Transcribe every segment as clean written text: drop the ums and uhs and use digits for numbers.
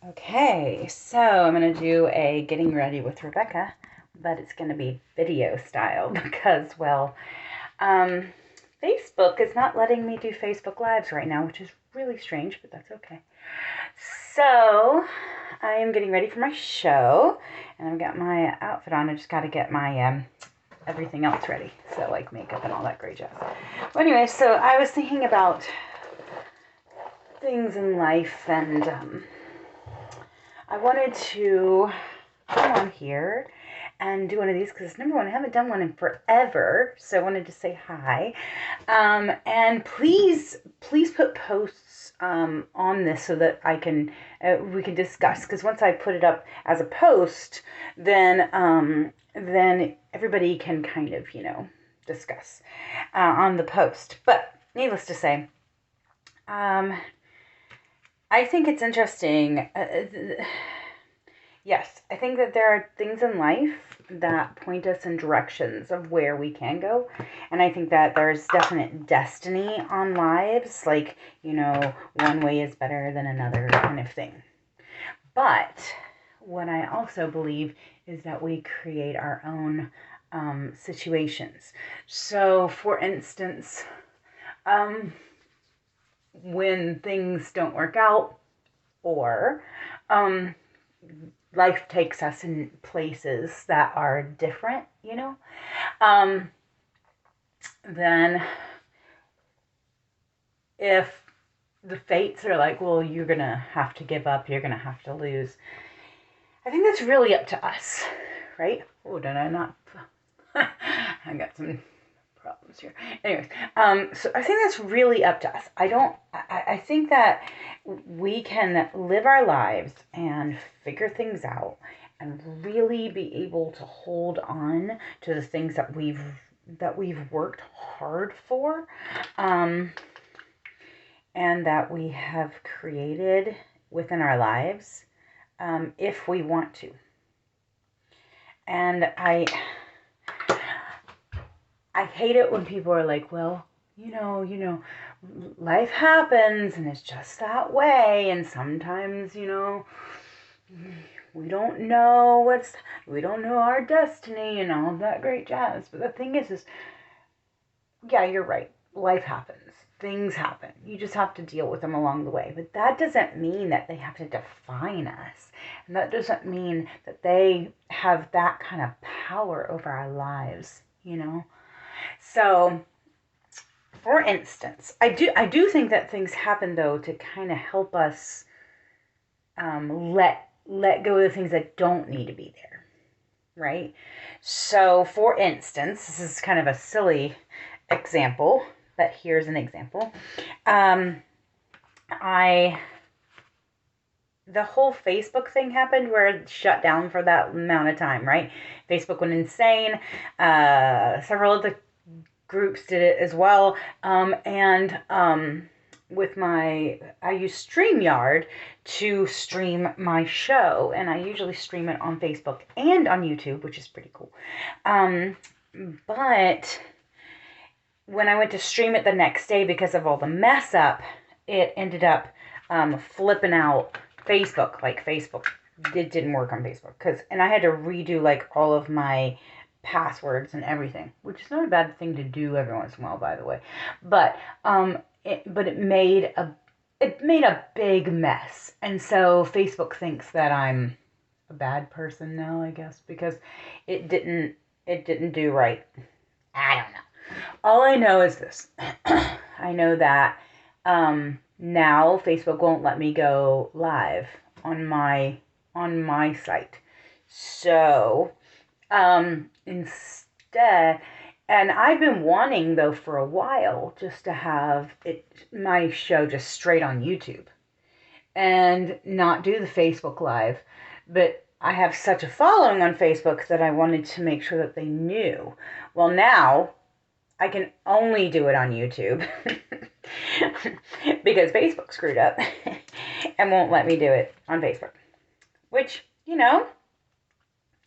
Okay, so I'm going to do a getting ready with Rebekah, but it's going to be video style because, um, Facebook is not letting me do Facebook Lives right now, which is really strange, but that's okay. So I am getting ready for my show, and I've got my outfit on. I just got to get my everything else ready, so like makeup and all that great jazz. Well, anyway, so I was thinking about things in life, and I wanted to come on here and do one of these because number one, I haven't done one in forever, so I wanted to say hi. And please put posts on this so that we can discuss. Because once I put it up as a post, then everybody can kind of discuss on the post. But needless to say, I think it's interesting. Yes, I think that there are things in life that point us in directions of where we can go. And I think that there's definite destiny on lives, like, one way is better than another kind of thing. But what I also believe is that we create our own situations. So, for instance, when things don't work out or life takes us in places that are different, then if the fates are like, well, you're going to have to give up, you're going to have to lose, I think that's really up to us, right? Oh, did I not? I got some problems here. Anyways, so I think that's really up to us. I think that we can live our lives and figure things out and really be able to hold on to the things that we've worked hard for, and that we have created within our lives, if we want to. And I hate it when people are like, well, life happens and it's just that way. And sometimes, we don't know our destiny and all that great jazz. But the thing is, yeah, you're right. Life happens. Things happen. You just have to deal with them along the way. But that doesn't mean that they have to define us. And that doesn't mean that they have that kind of power over our lives, So, for instance, I do think that things happen though to kind of help us let go of the things that don't need to be there, right? So, for instance, this is kind of a silly example, but here's an example. The whole Facebook thing happened where it shut down for that amount of time, right? Facebook went insane. Several of the groups did it as well. With I use StreamYard to stream my show, and I usually stream it on Facebook and on YouTube, which is pretty cool. But when I went to stream it the next day, because of all the mess up, it ended up flipping out Facebook. Like Facebook, it didn't work on Facebook, and I had to redo like all of my passwords and everything, which is not a bad thing to do every once in a while, by the way. But it made a big mess, and so Facebook thinks that I'm a bad person now, I guess, because it didn't do right. I don't know. All I know is this. I know that now Facebook won't let me go live on my site. So instead, and I've been wanting though for a while just to have my show just straight on YouTube and not do the Facebook live, but I have such a following on Facebook that I wanted to make sure that they knew. Well, now I can only do it on YouTube because Facebook screwed up and won't let me do it on Facebook, which,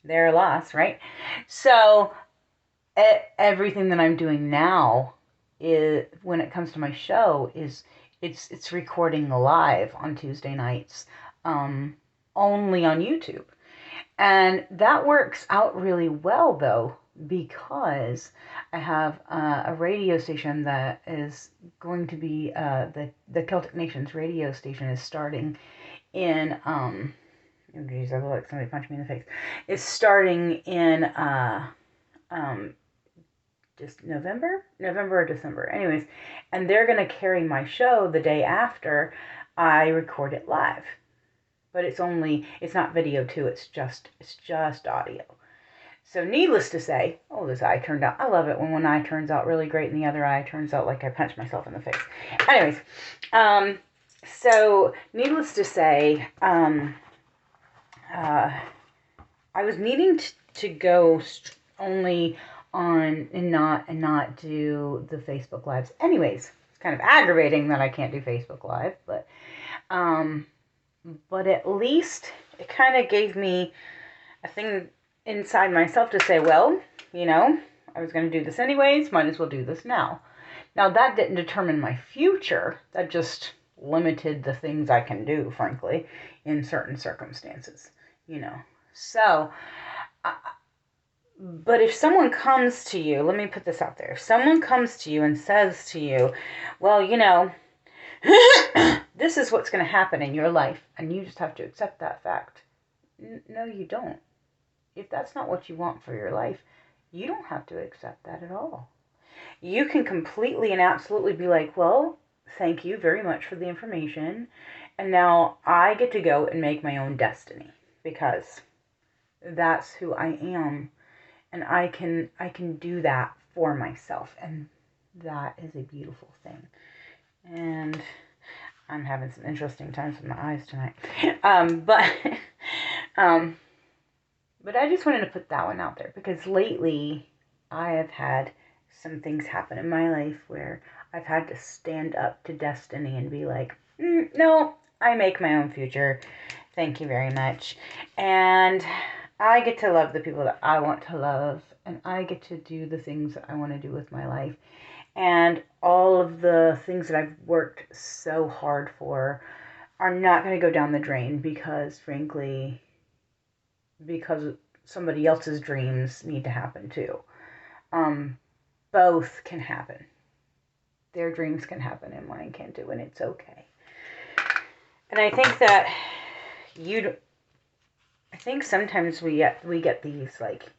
their loss, right? So everything that I'm doing now is, when it comes to my show, is it's recording live on Tuesday nights, only on YouTube. And that works out really well, though, because I have a radio station that is going to be the Celtic Nations radio station is starting in oh geez, I look like somebody punched me in the face. It's starting in just November or December. Anyways, and they're gonna carry my show the day after I record it live. But it's not video too, it's just audio. So needless to say, oh, this eye turned out, I love it when one eye turns out really great and the other eye turns out like I punched myself in the face. Anyways, so needless to say, I was needing to go only on and not do the Facebook Lives. Anyways, it's kind of aggravating that I can't do Facebook Live, but at least it kind of gave me a thing inside myself to say, well, I was going to do this anyways, might as well do this now. Now, that didn't determine my future. That just limited the things I can do, frankly, in certain circumstances, So, but if someone comes to you, let me put this out there. If someone comes to you and says to you, well, this is what's going to happen in your life, and you just have to accept that fact. No, you don't. If that's not what you want for your life, you don't have to accept that at all. You can completely and absolutely be like, well, thank you very much for the information, and now I get to go and make my own destiny, because that's who I am, and I can do that for myself, and that is a beautiful thing. And I'm having some interesting times with my eyes tonight. But I just wanted to put that one out there, because lately I have had some things happen in my life where I've had to stand up to destiny and be like, no, I make my own future. Thank you very much. And I get to love the people that I want to love, and I get to do the things that I want to do with my life. And all of the things that I've worked so hard for are not going to go down the drain because, frankly, because somebody else's dreams need to happen too. Both can happen. Their dreams can happen and mine can too, and it's okay. And I think that I think sometimes we get these, like,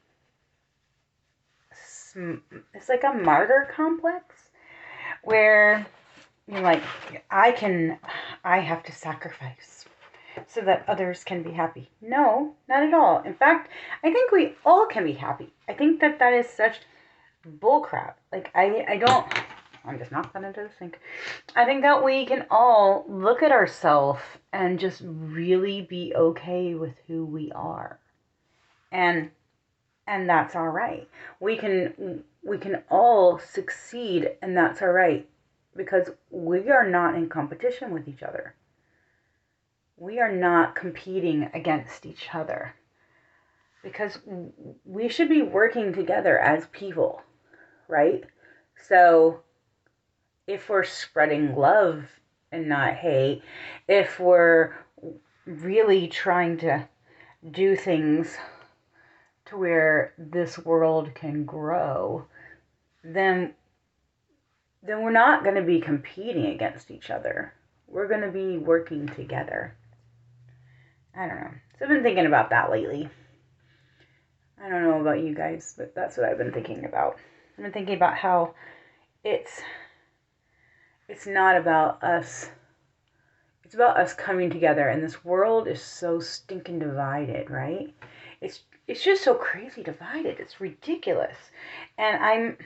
it's like a martyr complex where you're like, I have to sacrifice so that others can be happy. No, not at all. In fact, I think we all can be happy. I think that is such bullcrap. Like, I'm just knocked that into the sink. I think that we can all look at ourselves and just really be okay with who we are. And that's all right. We can all succeed, and that's all right, because we are not in competition with each other. We are not competing against each other, because we should be working together as people, right? So if we're spreading love and not hate, if we're really trying to do things to where this world can grow, then we're not going to be competing against each other. We're going to be working together. I don't know. So I've been thinking about that lately. I don't know about you guys, but that's what I've been thinking about. I've been thinking about how it's not about us. It's about us coming together, and this world is so stinking divided, right? It's just so crazy divided. It's ridiculous. And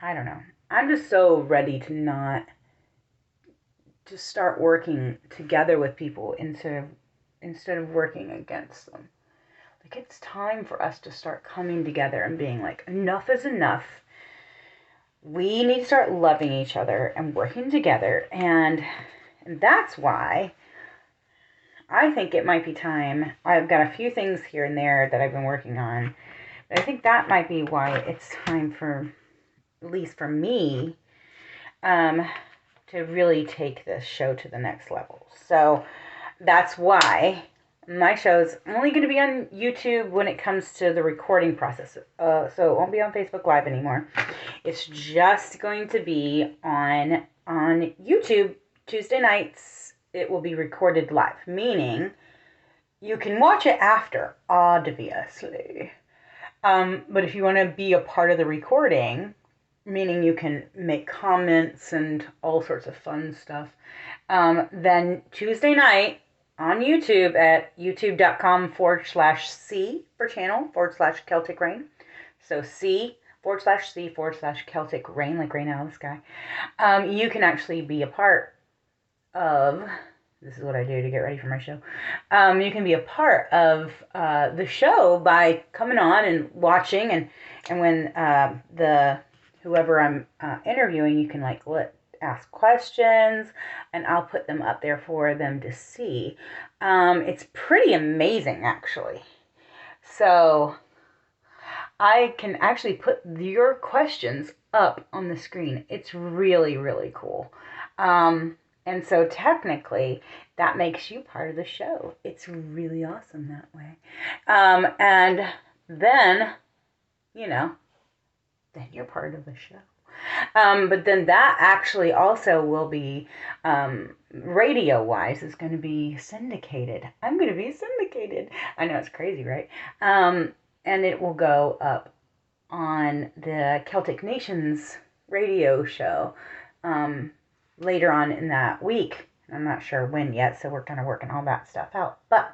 I don't know. I'm just so ready to start working together with people instead of working against them. Like, it's time for us to start coming together and being like, enough is enough. We need to start loving each other and working together. And that's why I think it might be time. I've got a few things here and there that I've been working on. But I think that might be why it's time for, at least for me, to really take this show to the next level. So that's why my show's only going to be on YouTube when it comes to the recording process. So it won't be on Facebook Live anymore. It's just going to be on YouTube Tuesday nights. It will be recorded live, meaning you can watch it after, obviously. But if you want to be a part of the recording, meaning you can make comments and all sorts of fun stuff, then Tuesday night on YouTube at youtube.com/C for channel /Celtic Rain. So C/C/Celtic Rain, like rain out of the sky. You can actually be a part of, this is what I do to get ready for my show. You can be a part of the show by coming on and watching, and when whoever I'm interviewing, you can ask questions, and I'll put them up there for them to see. It's pretty amazing, actually. So I can actually put your questions up on the screen. It's really, really cool. And so technically, that makes you part of the show. It's really awesome that way. And then, then you're part of the show. But then that actually also will be, radio-wise, is going to be syndicated. I'm going to be syndicated. I know, it's crazy, right? And it will go up on the Celtic Nations radio show later on in that week. I'm not sure when yet, so we're kind of working all that stuff out. But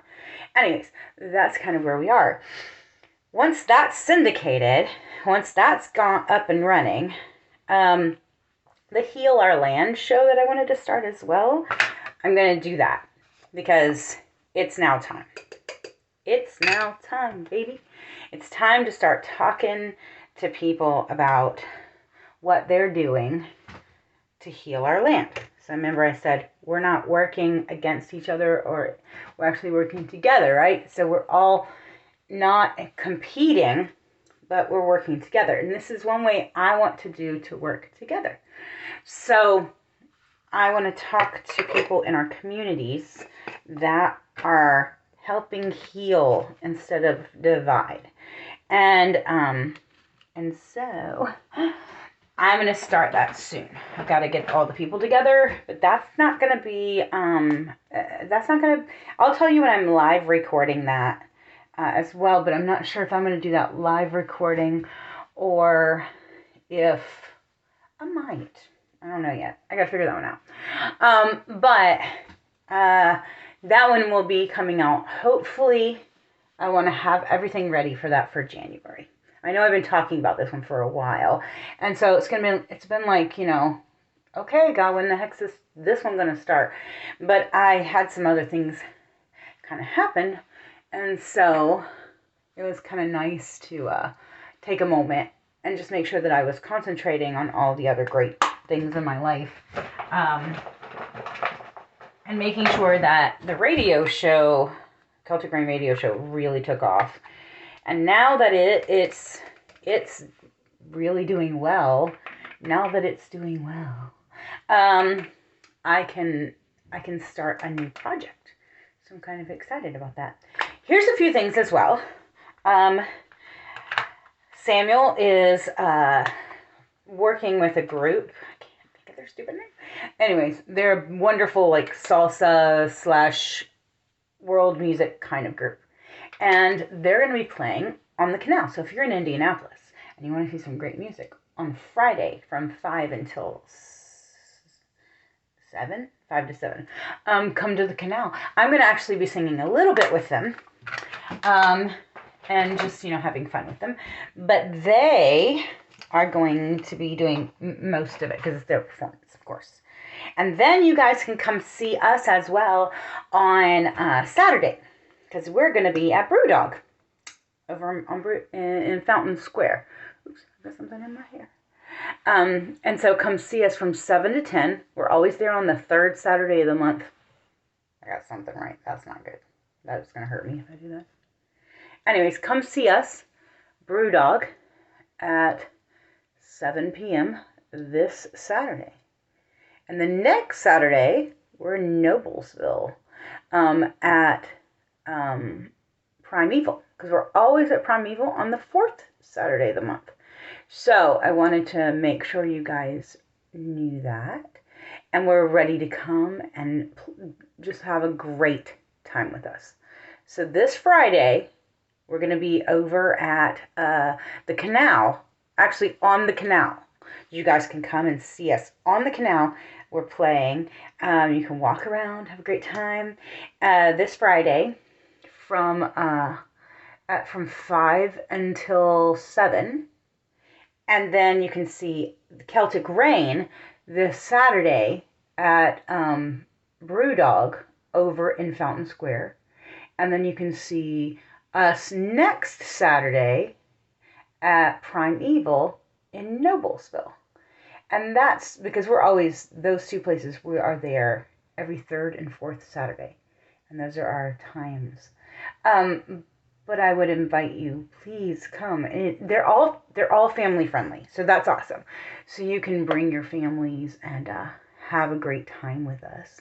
anyways, that's kind of where we are. Once that's syndicated, once that's gone up and running, the Heal Our Land show that I wanted to start as well, I'm going to do that because it's now time. It's now time, baby. It's time to start talking to people about what they're doing to heal our land. So remember I said we're not working against each other, or we're actually working together, right? So we're all not competing, but we're working together. And this is one way I want to do to work together. So I want to talk to people in our communities that are helping heal instead of divide. And so I'm going to start that soon. I've got to get all the people together, but that's not going to be, I'll tell you when I'm live recording that as well, but I'm not sure if I'm going to do that live recording or if I might. I don't know yet. I got to figure that one out. But that one will be coming out. Hopefully, I want to have everything ready for that for January. I know I've been talking about this one for a while, and so it's been like, okay, God, when the heck's this one going to start? But I had some other things kind of happen, and so it was kind of nice to take a moment and just make sure that I was concentrating on all the other great things in my life, and making sure that the radio show, Celtic Rain radio show, really took off. And now that it's really doing well, I can start a new project. So I'm kind of excited about that. Here's a few things as well. Samuel is working with a group. I can't think of their stupid name. Anyways, they're a wonderful salsa / world music kind of group. And they're going to be playing on the canal. So if you're in Indianapolis and you want to see some great music on Friday from 5 until 7, 5 to 7, come to the canal. I'm going to actually be singing a little bit with them, and just, having fun with them. But they are going to be doing most of it because it's their performance, of course. And then you guys can come see us as well on Saturday, because we're going to be at Brewdog over in Fountain Square. Oops, I got something in my hair. And so come see us from 7 to 10. We're always there on the third Saturday of the month. I got something right. That's not good. That's going to hurt me if I do that. Anyways, come see us, Brewdog, at 7 p.m. this Saturday. And the next Saturday, we're in Noblesville. at Primeval, because we're always at Primeval on the 4th Saturday of the month. So I wanted to make sure you guys knew that, and we're ready to come and just have a great time with us. So this Friday, we're going to be over at the canal, actually on the canal. You guys can come and see us on the canal. We're playing. You can walk around, have a great time. This Friday from 5 until 7. And then you can see Celtic Rain this Saturday at Brewdog over in Fountain Square. And then you can see us next Saturday at Primeval in Noblesville. And that's because we're always, those two places, we are there every 3rd and 4th Saturday. And those are our times. But I would invite you, please come. And they're all family friendly, so that's awesome. So you can bring your families and have a great time with us.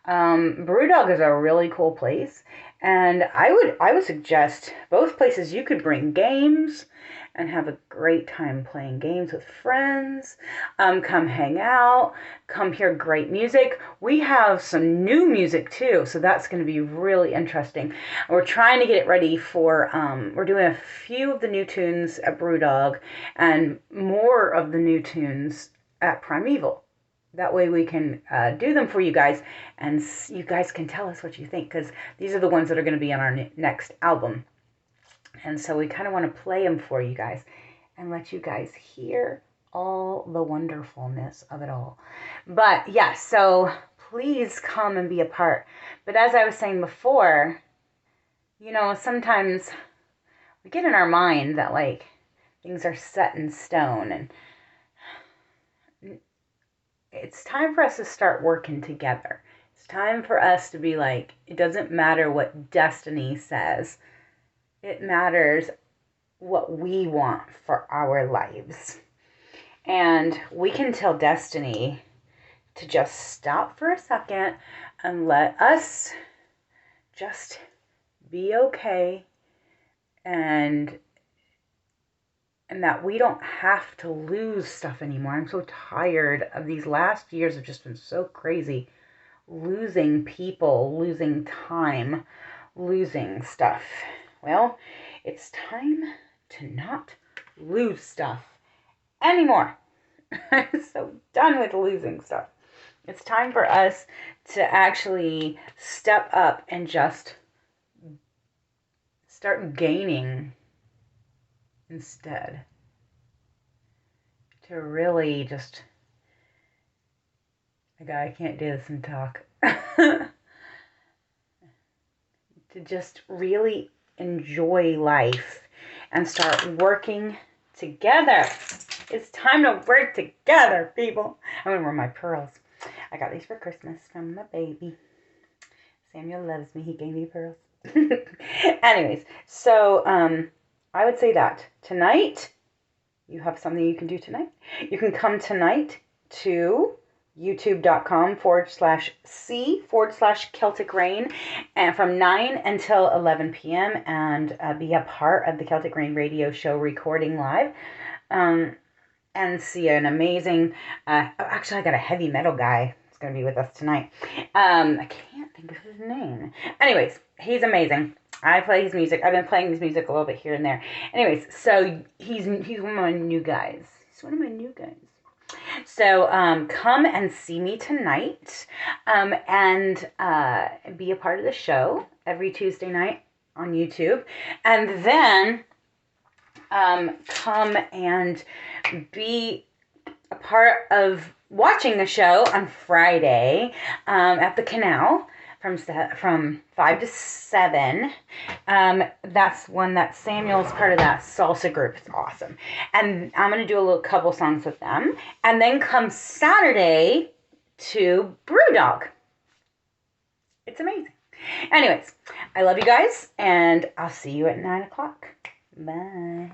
Brewdog is a really cool place, and I would suggest both places. You could bring games and have a great time playing games with friends. Come hang out. Come hear great music. We have some new music too, so that's going to be really interesting. We're trying to get it ready for, we're doing a few of the new tunes at Brewdog and more of the new tunes at Primeval. That way we can do them for you guys, and you guys can tell us what you think, because these are the ones that are going to be on our next album. And so we kind of want to play them for you guys and let you guys hear all the wonderfulness of it all. But yeah, so please come and be a part. But as I was saying before, you know, sometimes we get in our mind that like things are set in stone, and it's time for us to start working together. It's time for us to be like, it doesn't matter what destiny says. It matters what we want for our lives. And we can tell destiny to just stop for a second and let us just be okay, and that we don't have to lose stuff anymore. I'm so tired of these last years have just been so crazy. Losing people, losing time, losing stuff. Well, it's time to not lose stuff anymore. I'm so done with losing stuff. It's time for us to actually step up and just start gaining instead. To really just, I can't do this and talk. To just really enjoy life and start working together. It's time to work together, people. I'm gonna wear my pearls. I got these for Christmas from my baby. Samuel loves me. He gave me pearls. Anyways, so I would say that tonight you have something you can do tonight. You can come tonight to youtube.com/C/Celtic Rain, and from 9 until 11 p.m. and be a part of the Celtic Rain radio show recording live, and see an amazing, actually I got a heavy metal guy that's going to be with us tonight. I can't think of his name. Anyways, he's amazing. I play his music. I've been playing his music a little bit here and there. Anyways, so he's one of my new guys. He's one of my new guys. So come and see me tonight, and be a part of the show every Tuesday night on YouTube. And then come and be a part of watching the show on Friday at the Canal from 5 to 7. That's one that Samuel's part of that salsa group. It's awesome. And I'm going to do a little couple songs with them. And then come Saturday to Brewdog. It's amazing. Anyways, I love you guys, and I'll see you at 9 o'clock. Bye.